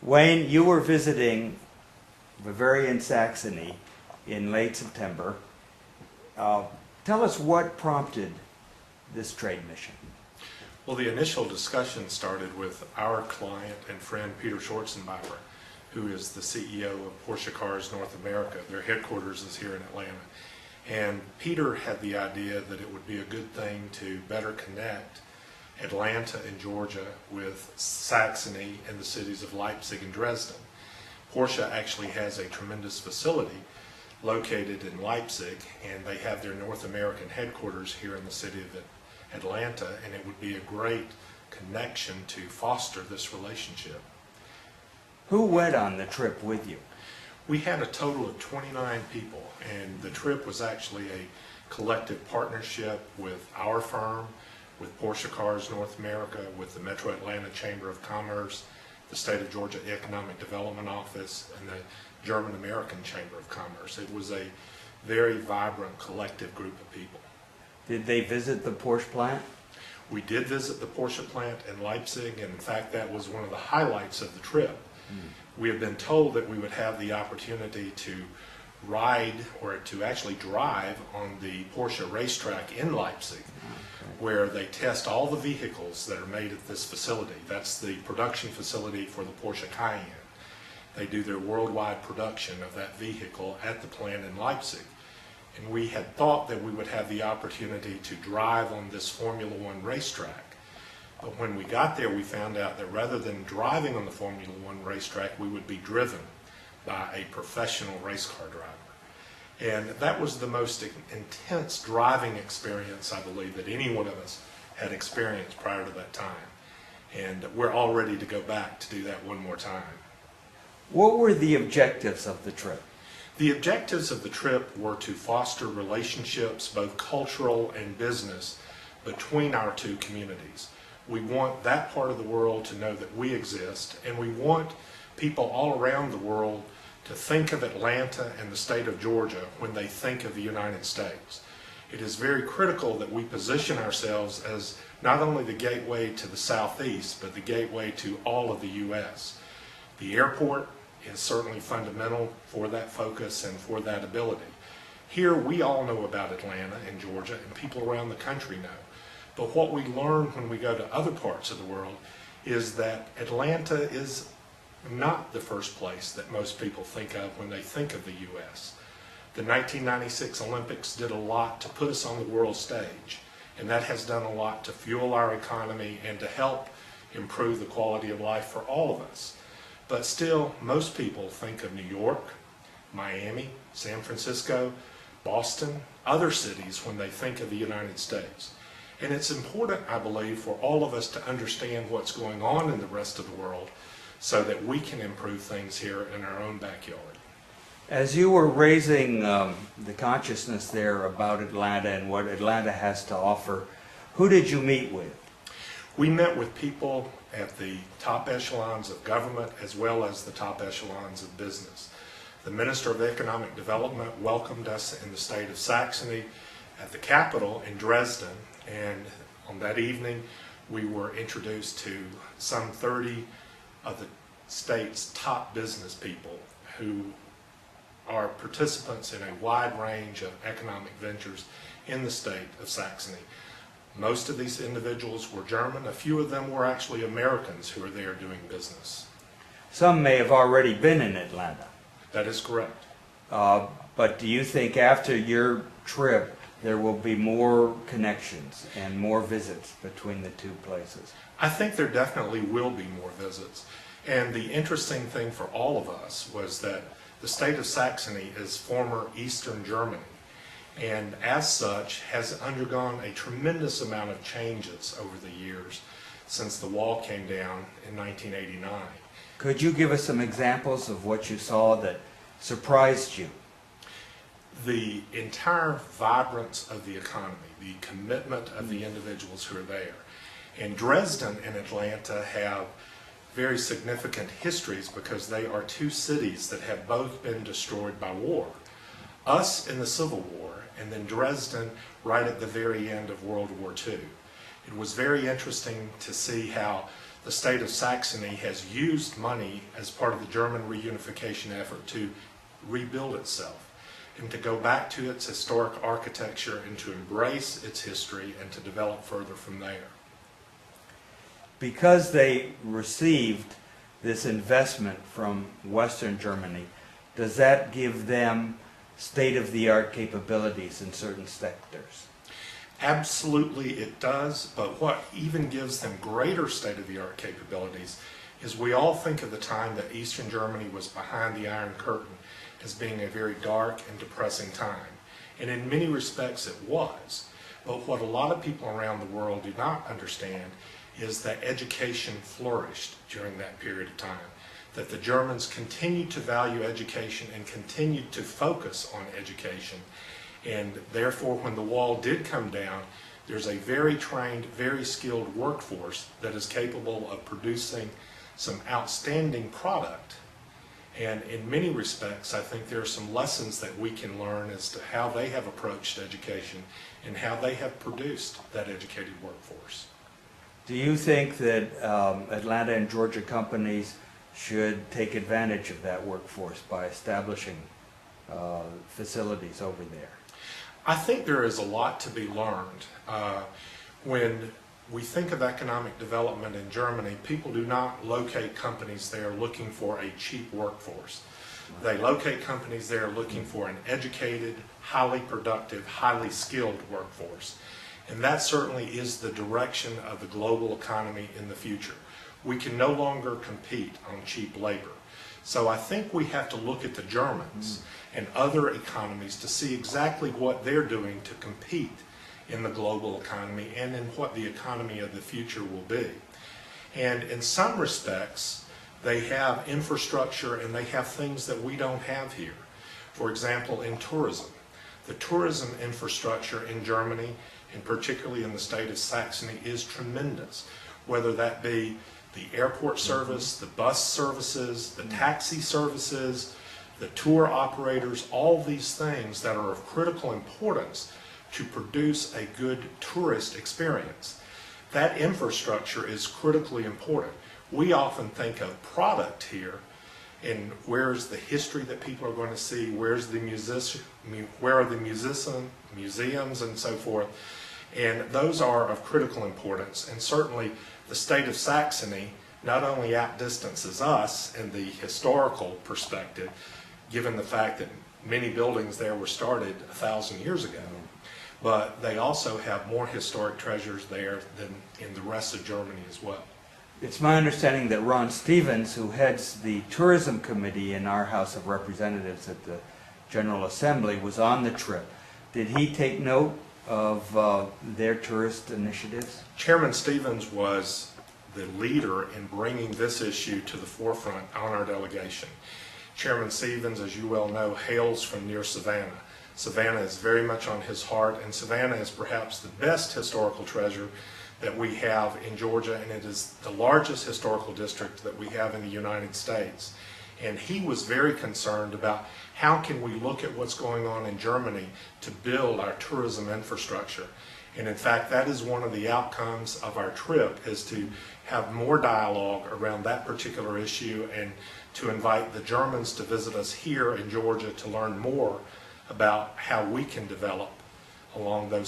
Wayne, you were visiting Bavarian Saxony in late September. Tell us what prompted this trade mission. Well, the initial discussion started with our client and friend Peter Schwarzenbacher, who is the CEO of Porsche Cars North America. Their headquarters is here in Atlanta. And Peter had the idea that it would be a good thing to better connect Atlanta and Georgia with Saxony and the cities of Leipzig and Dresden. Porsche actually has a tremendous facility located in Leipzig, and they have their North American headquarters here in the city of Atlanta, and it would be a great connection to foster this relationship. Who went on the trip with you? We had a total of 29 people, and the trip was actually a collective partnership with our firm, with Porsche Cars North America, with the Metro Atlanta Chamber of Commerce, the State of Georgia Economic Development Office, and the German American Chamber of Commerce. It was a very vibrant collective group of people. Did they visit the Porsche plant? We did visit the Porsche plant in Leipzig, and in fact that was one of the highlights of the trip. We had been told that we would have the opportunity to ride, or to actually drive, on the Porsche racetrack in Leipzig, where they test all the vehicles that are made at this facility. That's the production facility for the Porsche Cayenne. They do their worldwide production of that vehicle at the plant in Leipzig. And we had thought that we would have the opportunity to drive on this Formula One racetrack. But when we got there, we found out that rather than driving on the Formula One racetrack, we would be driven by a professional race car driver. And that was the most intense driving experience, I believe, that any one of us had experienced prior to that time. And we're all ready to go back to do that one more time. What were the objectives of the trip? The objectives of the trip were to foster relationships, both cultural and business, between our two communities. We want that part of the world to know that we exist, and we want people all around the world to think of Atlanta and the state of Georgia when they think of the United States. It is very critical that we position ourselves as not only the gateway to the Southeast, but the gateway to all of the U.S. The airport is certainly fundamental for that focus and for that ability. Here we all know about Atlanta and Georgia, and people around the country know. But what we learn when we go to other parts of the world is that Atlanta is not the first place that most people think of when they think of the U.S. The 1996 Olympics did a lot to put us on the world stage, and that has done a lot to fuel our economy and to help improve the quality of life for all of us. But still, most people think of New York, Miami, San Francisco, Boston, other cities when they think of the United States. And it's important, I believe, for all of us to understand what's going on in the rest of the world so that we can improve things here in our own backyard. As you were raising the consciousness there about Atlanta and what Atlanta has to offer, who did you meet with? We met with people at the top echelons of government as well as the top echelons of business. The Minister of Economic Development welcomed us in the state of Saxony at the capital in Dresden, and on that evening we were introduced to some 30 of the state's top business people who are participants in a wide range of economic ventures in the state of Saxony. Most of these individuals were German. A few of them were actually Americans who are there doing business. Some may have already been in Atlanta. That is correct. But do you think after your trip there will be more connections and more visits between the two places? I think there definitely will be more visits. And the interesting thing for all of us was that the state of Saxony is former Eastern Germany, and as such has undergone a tremendous amount of changes over the years since the wall came down in 1989. Could you give us some examples of what you saw that surprised you? The entire vibrance of the economy, the commitment of the individuals who are there. And Dresden and Atlanta have very significant histories because they are two cities that have both been destroyed by war. Us in the Civil War, and then Dresden right at the very end of World War II. It was very interesting to see how the state of Saxony has used money as part of the German reunification effort to rebuild itself and to go back to its historic architecture and to embrace its history and to develop further from there. Because they received this investment from Western Germany, does that give them state-of-the-art capabilities in certain sectors? Absolutely it does, but what even gives them greater state-of-the-art capabilities is we all think of the time that Eastern Germany was behind the Iron Curtain as being a very dark and depressing time. And in many respects it was. But what a lot of people around the world do not understand is that education flourished during that period of time. That the Germans continued to value education and continued to focus on education. And therefore, when the wall did come down, there's a very trained, very skilled workforce that is capable of producing some outstanding product. And in many respects, I think there are some lessons that we can learn as to how they have approached education and how they have produced that educated workforce. Do you think that Atlanta and Georgia companies should take advantage of that workforce by establishing facilities over there? I think there is a lot to be learned. When we think of economic development in Germany, people do not locate companies there looking for a cheap workforce. They locate companies there looking for an educated, highly productive, highly skilled workforce. And that certainly is the direction of the global economy in the future. We can no longer compete on cheap labor. So I think we have to look at the Germans and other economies to see exactly what they're doing to compete in the global economy and in what the economy of the future will be. And in some respects, they have infrastructure and they have things that we don't have here. For example, in tourism. The tourism infrastructure in Germany, and particularly in the state of Saxony, is tremendous. Whether that be the airport service, the bus services, the taxi services, the tour operators, all these things that are of critical importance to produce a good tourist experience. That infrastructure is critically important. We often think of product here, and where's the history that people are going to see, where are the museums and so forth, and those are of critical importance. And certainly the state of Saxony not only outdistances us in the historical perspective, given the fact that many buildings there were started 1,000 years ago, but they also have more historic treasures there than in the rest of Germany as well. It's my understanding that Ron Stevens, who heads the tourism committee in our House of Representatives at the General Assembly, was on the trip. Did he take note of their tourist initiatives? Chairman Stevens was the leader in bringing this issue to the forefront on our delegation. Chairman Stevens, as you well know, hails from near Savannah. Savannah is very much on his heart, and Savannah is perhaps the best historical treasure that we have in Georgia, and it is the largest historical district that we have in the United States. And he was very concerned about how can we look at what's going on in Germany to build our tourism infrastructure. And in fact, that is one of the outcomes of our trip, is to have more dialogue around that particular issue and to invite the Germans to visit us here in Georgia to learn more about how we can develop along those